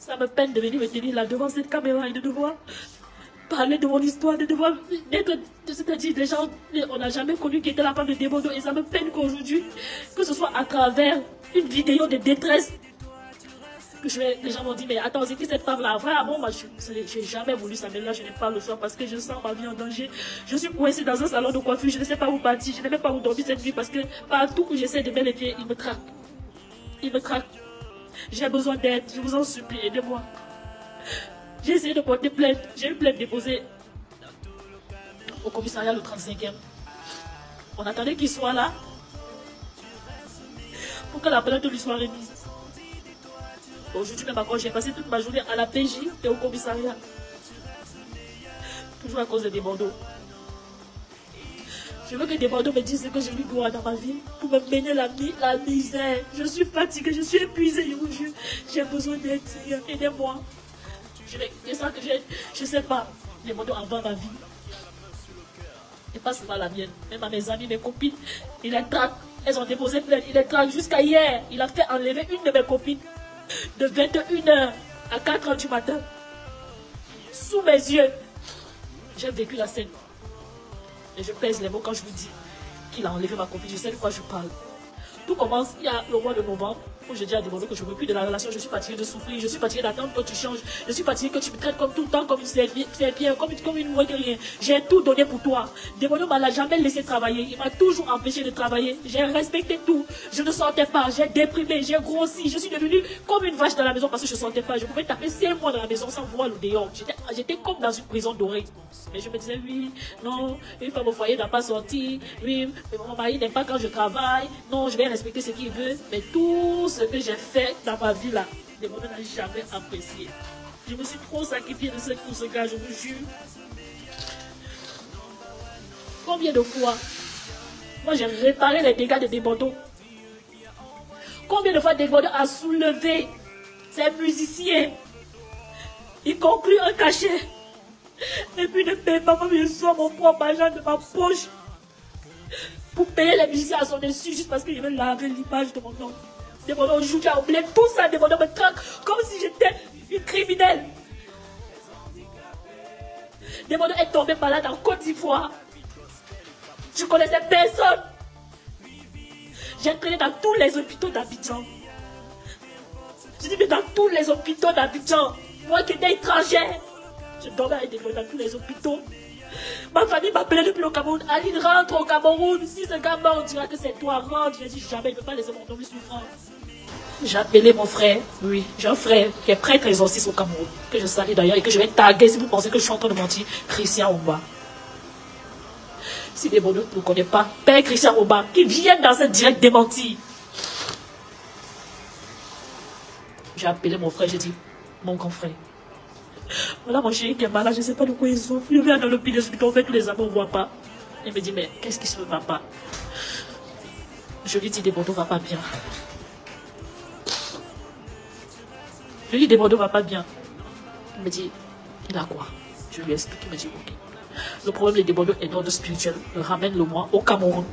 Ça me peine de venir me tenir là devant cette caméra et de devoir parler de mon histoire, de devoir d'être, c'est-à-dire des gens, on n'a jamais connu qui était la femme de Desbordeaux et ça me peine qu'aujourd'hui, que ce soit à travers une vidéo de détresse, que les gens m'ont dit, mais attends, c'est qui cette femme-là? Vraiment, moi, je n'ai jamais voulu ça, mais là, je n'ai pas le choix parce que je sens ma vie en danger. Je suis coincée dans un salon de coiffure, je ne sais pas où partir, je ne sais même pas où dormir cette nuit parce que partout où j'essaie de mettre les pieds, il me traque. Il me traque. J'ai besoin d'aide, je vous en supplie, aidez-moi. J'ai essayé de porter plainte, j'ai eu plainte déposée au commissariat le 35e. On attendait qu'il soit là pour que la plainte lui soit remise. Aujourd'hui même encore, j'ai passé toute ma journée à la PJ et au commissariat. Toujours à cause de Desbordeaux. Je veux que Desbordeaux me dise ce que je lui dois dans ma vie pour me mener la misère. Je suis fatiguée, je suis épuisée, je vous jure. J'ai besoin d'aide, Seigneur, aidez-moi. Je sens que je sais pas, Desbordeaux avant ma vie. Et pas seulement la mienne, même à mes amis, mes copines, il les traque. Elles ont déposé plainte, il les traque jusqu'à hier. Il a fait enlever une de mes copines de 21h à 4h du matin. Sous mes yeux. J'ai vécu la scène. Et je pèse les mots quand je vous dis qu'il a enlevé ma copine. Je sais de quoi je parle. Tout commence il y a le mois de novembre où je dis à Desbordeaux que je ne veux plus de la relation. Je suis fatiguée de souffrir. Je suis fatiguée d'attendre que tu changes. Je suis fatiguée que tu me traites comme tout le temps, comme une serpillère, comme une moins que rien. J'ai tout donné pour toi. Desbordeaux ne m'a jamais laissé travailler. Il m'a toujours empêché de travailler. J'ai respecté tout. Je ne sortais pas. J'ai déprimé. J'ai grossi. Je suis devenue comme une vache dans la maison parce que je ne sortais pas. Je pouvais taper 5 mois dans la maison sans voir le dehors. J'étais comme dans une prison dorée. Mais je me disais, oui, non, une femme au foyer n'a pas sorti. Oui, mais mon mari n'aime pas quand je travaille. Non, je vais respecter ce qu'il veut. Mais tout ce que j'ai fait dans ma vie là, Desbordeaux n'a jamais apprécié. Je me suis trop sacrifiée pour ce gars, je vous jure. Combien de fois, moi j'ai réparé les dégâts de Desbordeaux. Combien de fois Desbordeaux a soulevé ses musiciens. Il conclut un cachet. Et puis ne paye pas, moi je sors mon propre argent de ma poche pour payer les musiciens à son insu juste parce que je veux laver l'image de mon nom. Desbordeaux aujourd'hui a oublié tout ça. Desbordeaux me traque comme si j'étais une criminelle. Desbordeaux est tombé malade en Côte d'Ivoire. Je connaissais personne. J'ai traîné dans tous les hôpitaux d'Abidjan. Je dis mais dans tous les hôpitaux d'Abidjan. Moi qui étais étrangère. Je dormais avec des gens dans tous les hôpitaux. Ma famille m'appelait depuis le Cameroun. Aline, rentre au Cameroun. Si ce gars meurt, on dira que c'est toi. Rentre. J'ai dit jamais, il ne peut pas laisser mon nom souffrant. J'ai appelé mon frère. Oui, j'ai un frère qui est prêtre exorciste au Cameroun. Que je salue d'ailleurs et que je vais taguer si vous pensez que je suis en train de mentir. Christian Omba. Si Desbordeaux ne connaît pas, Père Christian Omba, qui vient dans ce direct démenti. J'ai appelé mon frère, j'ai dit, mon grand frère. Voilà mon chéri qui est malade, je ne sais pas de quoi il souffre. Je viens dans le pied de hospital, en fait, tous les amants ne voient pas. Il me dit, mais qu'est-ce qui ne va pas? Je lui dis, Desbordeaux ne va pas bien. Je lui dis, Desbordeaux ne va pas bien. Il me dit, il a quoi? Je lui explique, il me dit, ok. Le problème de Desbordeaux est d'ordre spirituel. Ramène-le moi au Cameroun.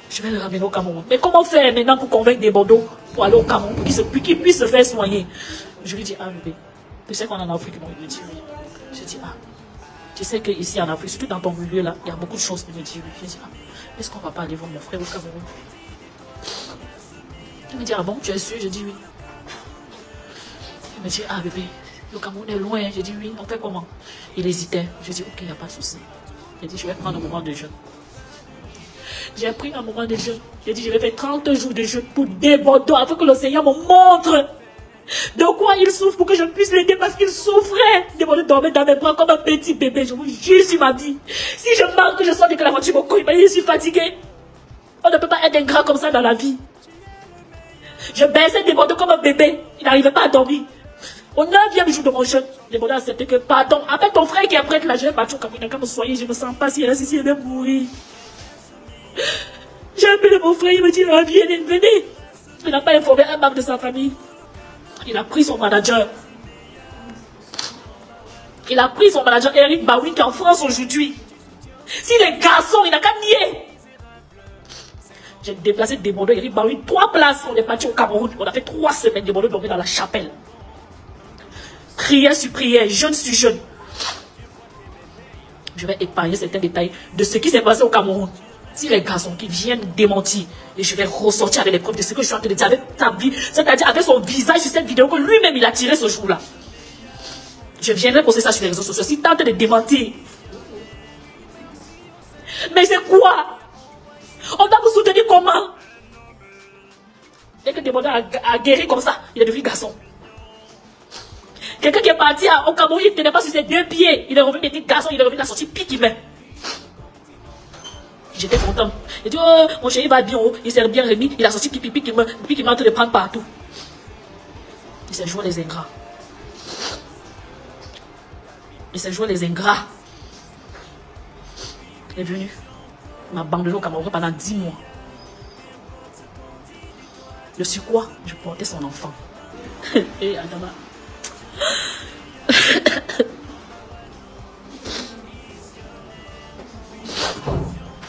Je vais le ramener au Cameroun. Mais comment faire maintenant pour convaincre Desbordeaux pour aller au Cameroun, pour qu'il puisse se faire soigner? Je lui dis, ah bébé, tu sais qu'on est en Afrique? Il me dit oui. Je dis, ah, tu sais qu'ici en Afrique, surtout dans ton milieu là, il y a beaucoup de choses. Il me dit oui. Je dis, ah, est-ce qu'on va pas aller voir mon frère au Cameroun? Il me dit, ah bon, tu es sûr? Je dis oui. Il me dit, ah bébé, le Cameroun est loin. Je dis oui, on fait comment? Il hésitait. Je dis, ok, il n'y a pas de souci. J'ai dit, je vais prendre un moment de jeûne. J'ai pris un moment de jeûne. J'ai dit, je vais faire 30 jours de jeûne pour Desbordeaux, afin que le Seigneur me montre de quoi il souffre pour que je puisse l'aider parce qu'il souffrait. Desbordeaux dormait dans mes bras comme un petit bébé. Je vous jure sur ma vie. Si je marque, je sens que la voiture me couille. Mais je suis fatiguée. On ne peut pas être ingrat comme ça dans la vie. Je baissais Desbordeaux comme un bébé. Il n'arrivait pas à dormir. Au 9e jour de mon jeûne, Desbordeaux a accepté que, pardon, appelle ton frère qui est prêtre là, je vais partir au Cameroun, il n'a qu'à me soigner, je ne me sens pas, si il reste ici, il va mourir. J'ai appelé mon frère, il me dit, venez. Il n'a pas informé un membre de sa famille. Il a pris son manager. Il a pris son manager, Eric Baoui, qui est en France aujourd'hui. Si les garçons, il n'a qu'à nier. J'ai déplacé Desbordeaux, Eric Baoui, 3 places, on est parti au Cameroun. On a fait 3 semaines, Desbordeaux dormait dans la chapelle. Prière sur prière, jeûne sur jeûne. Je vais épargner certains détails de ce qui s'est passé au Cameroun. Si les garçons qui viennent démentir, et je vais ressortir avec les preuves de ce que je suis en train de dire avec ta vie, c'est-à-dire avec son visage sur cette vidéo que lui-même il a tiré ce jour-là. Je viendrai poster ça sur les réseaux sociaux. Si tu es en train de démentir. Mais c'est quoi? On doit vous soutenir comment? Dès que Débordeur a guéri comme ça, il est devenu garçon. Quelqu'un qui est parti au Cameroun, il ne tenait pas sur ses deux pieds. Il est revenu, il dit garçon, il est revenu, il a sorti pique, il met. J'étais content. Il dit, oh, mon chéri va bien haut, il s'est bien remis, il a sorti pique, pique, il est en train de prendre partout. Il s'est joué les ingrats. Il s'est joué les ingrats. Il est venu. Il m'a abandonné au Cameroun pendant 10 mois. Le surcroît, je portais son enfant. Et Adama.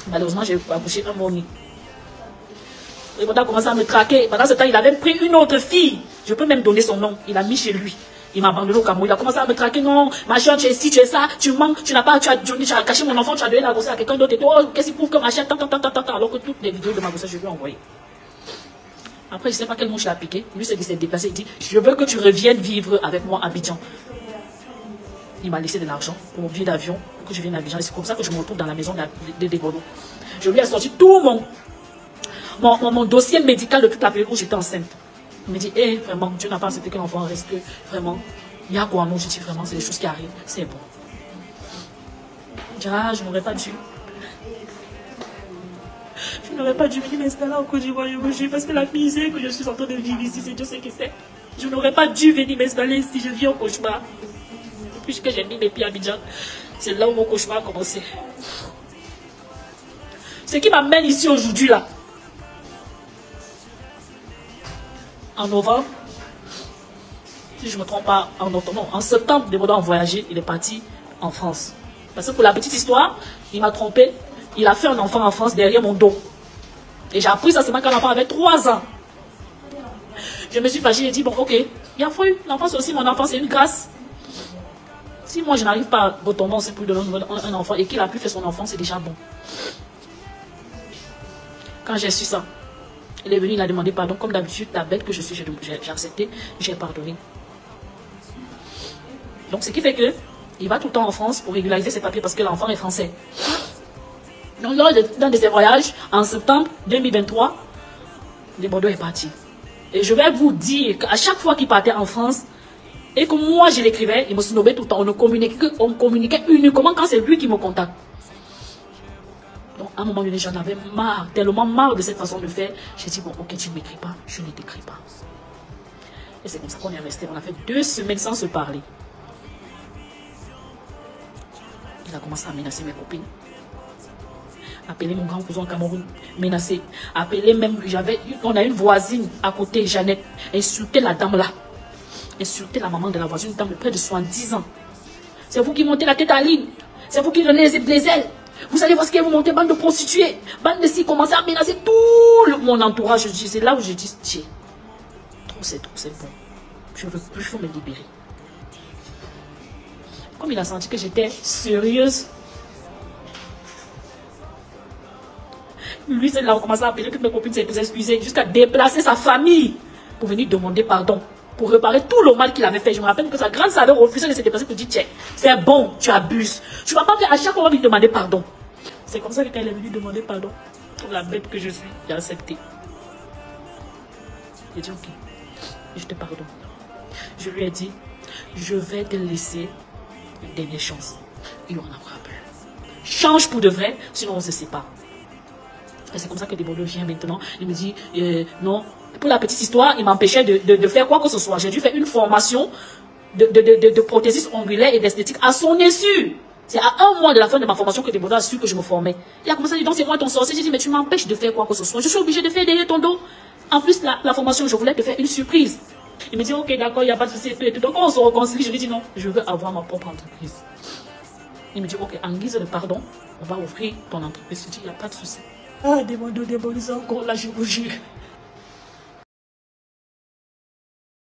Malheureusement, j'ai accouché un mois. Il a commencé à me traquer. Pendant ce temps, il avait pris une autre fille. Je peux même donner son nom. Il a mis chez lui. Il m'a abandonné au Cameroun. Il a commencé à me traquer. Non, machin, tu es ci, tu es ça, tu manques, tu n'as pas, tu as caché mon enfant, tu as donné la grossesse à quelqu'un d'autre. Et toi, oh, qu'est-ce qu'il prouve que machin, tant. Alors que toutes les vidéos de ma grossesse, je lui ai envoyé. Après, je ne sais pas quel mot je l'ai appliqué. Lui, c'est qu'il s'est déplacé. Il dit, je veux que tu reviennes vivre avec moi à Abidjan. Il m'a laissé de l'argent pour mon billet d'avion, pour que je vienne à Abidjan. Et c'est comme ça que je me retrouve dans la maison de Débordeur. Je lui ai sorti tout mon dossier médical de toute la période où j'étais enceinte. Il me dit, hé, vraiment, Dieu n'a pas accepté que l'enfant reste que, vraiment, il y a quoi non, je dis vraiment, c'est des choses qui arrivent, c'est bon. Je dis, ah, je n'aurais pas dû. Je n'aurais pas dû venir m'installer en Côte d'Ivoire, parce que la misère que je suis en train de vivre ici, c'est Dieu ce que c'est. Je n'aurais pas dû venir m'installer ici, je vis au cauchemar. Puisque j'ai mis mes pieds à Abidjan, c'est là où mon cauchemar a commencé. Ce qui m'amène ici aujourd'hui, là, en novembre, si je ne me trompe pas, en septembre, Débordeur a voyagé, il est parti en France. Parce que pour la petite histoire, il m'a trompé, il a fait un enfant en France derrière mon dos. Et j'ai appris ça seulement quand l'enfant avait 3 ans. Je me suis fâchée, j'ai dit, bon, ok, il a fallu, l'enfant c'est aussi mon enfant, c'est une grâce. Si moi je n'arrive pas à retomber, c'est plus de un enfant, et qu'il a pu faire son enfant, c'est déjà bon. Quand j'ai su ça, il est venu, il a demandé pardon. Comme d'habitude, la bête que je suis, j'ai accepté, j'ai pardonné. Donc, ce qui fait que il va tout le temps en France pour régulariser ses papiers parce que l'enfant est français. Donc, lors d'un de ses voyages, en septembre 2023, Débordeur est parti. Et je vais vous dire qu'à chaque fois qu'il partait en France, et que moi je l'écrivais, il me snobait tout le temps. On communiquait uniquement quand c'est lui qui me contacte. Donc, à un moment donné, j'en avais marre, tellement marre de cette façon de faire. J'ai dit, bon, ok, tu ne m'écris pas, je ne t'écris pas. Et c'est comme ça qu'on est resté. On a fait 2 semaines sans se parler. Il a commencé à menacer mes copines. Appeler mon grand cousin au Cameroun, menacer. Appeler même, on a une voisine à côté, Jeannette, insulter la dame là. Insulter la maman de la voisine, une dame de près de 70 ans. C'est vous qui montez la tête à l'île. C'est vous qui donnez les ailes. Vous allez voir ce que vous montez, bande de prostituées, bande de si, commencez à menacer tout mon entourage. C'est là où je dis, tiens, trop c'est bon. Je veux plus, il faut me libérer. Comme il a senti que j'étais sérieuse, lui, c'est là où on commençait à appeler toutes mes copines, s'excuser, jusqu'à déplacer sa famille pour venir demander pardon, pour réparer tout le mal qu'il avait fait. Je me rappelle que sa grande sœur avait refusé de se déplacer pour dire, tiens, c'est bon, tu abuses. Tu ne vas pas faire à chaque fois lui demander pardon. C'est comme ça que quand elle est venue demander pardon, pour la bête que je suis, j'ai accepté. J'ai dit, ok, je te pardonne. Je lui ai dit, je vais te laisser une dernière chance. Il n'y en aura plus. Change pour de vrai, sinon on se sépare. Et c'est comme ça que Débordeur vient maintenant. Il me dit, non, pour la petite histoire, il m'empêchait de faire quoi que ce soit. J'ai dû faire une formation de prothésiste ongulaire et d'esthétique à son insu. C'est à 1 mois de la fin de ma formation que Débordeur a su que je me formais. Il a commencé à dire, donc c'est moi ton sorcier. J'ai dit, mais tu m'empêches de faire quoi que ce soit. Je suis obligée de faire derrière ton dos. En plus, la formation, je voulais te faire une surprise. Il me dit, ok, d'accord, il n'y a pas de souci. Et tout. Donc, quand on se réconcilie, je lui dis, non, je veux avoir ma propre entreprise. Il me dit, ok, en guise de pardon, on va ouvrir ton entreprise. Je dis, il n'y a pas de souci. Ah, Débordeur, c'est encore là, je vous jure.